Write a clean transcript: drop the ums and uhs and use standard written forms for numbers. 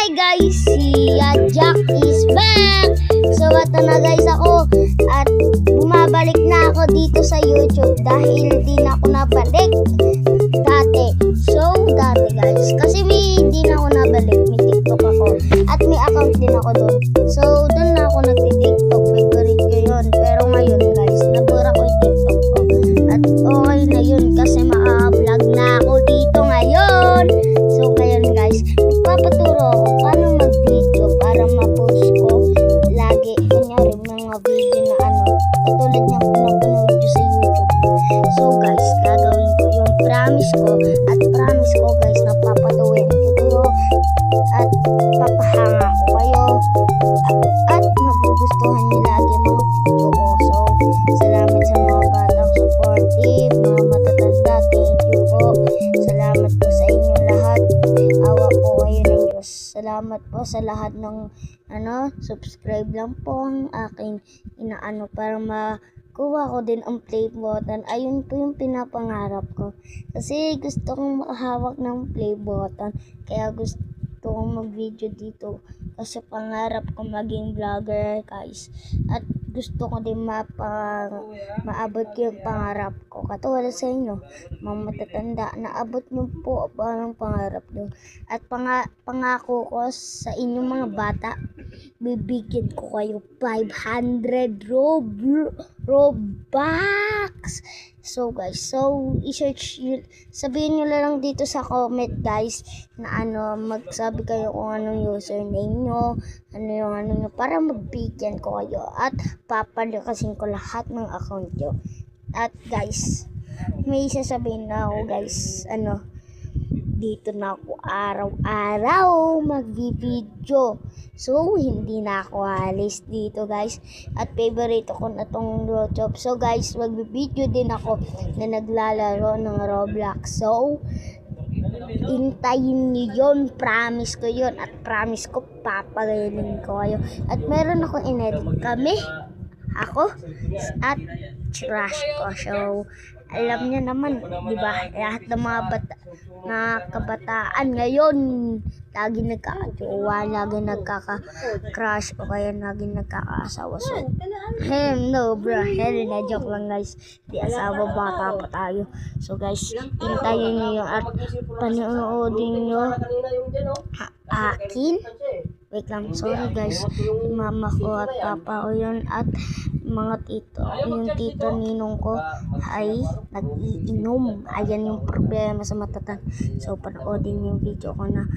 Hi guys, si Jack is back. So ito na guys ako at bumabalik na ako dito sa YouTube dahil di na ako nabalik dati. So dati guys, kasi di na ako nabalik, may TikTok ako at may account din ako doon. So doon na ako nagti-TikTok, favorite ko yun. Pero ngayon guys, nabura ko yung TikTok ko. At okay na yun kasi maka-vlog na ako dito ngayon. So ngayon guys, magpapaturo ako paano mag-video para ma-post ko lagi. Kunyari mga video na katulad ng pinapanood ko sa YouTube. So guys, gagawin ko yung promise ko at promise ko guys na papatuwin ko kayo at papahanga ko kayo at magugustuhan niyo lagi mga video ko. So salamat sa mga batang supportive, mga matatanda, thank you po. Salamat po sa inyong lahat. Awa po kayo ng Diyos. Salamat po sa lahat ng subscribe lang po ang aking inaano para makuha ko din ang play button. Ayun po yung pinapangarap ko. Kasi gusto kong makahawak ng play button. Kaya gusto kong mag-video dito. Kasi pangarap ko maging vlogger guys. At gusto ko din maabot ko yung pangarap ko. Katulad sa inyo, mga matatanda, naabot nyo po ang pangarap nyo. At pangako ko sa inyong mga bata, bibigyan ko kayo 500 Robux. So guys, i-search yun. Sabihin nyo lang dito sa comment guys na magsabi kayo kung anong username nyo, nyo para mabigyan ko kayo at papalakasin ko lahat ng account nyo. At guys, may sasabihin na ako guys, dito na ako araw-araw mag-video. So, hindi na ako alis dito guys. At favorite ko na tong YouTube. So guys, mag-video din ako na naglalaro ng Roblox. So, hintayin niyo yun. Promise ko yun. At promise ko, papagaling ko kayo. At meron akong inedit kami. Ako at trash ko. So, alam niyo naman, di ba? Lahat ng mga kabataan ngayon, lagi nagkakajowa, lagi nagkaka-crush, o kaya lagi nagkakaasawa. So, no bro, na joke lang guys. Di asawa, bata pa tayo. So guys, hintayin niyo at panoodin niyo akin. Wait lang, sorry guys. Mama ko at papa ko yun at mga tito. Yung tito ninong ko ay nag-iinom. Ayan yung problema sa matatanda. So, panoodin yung video ko na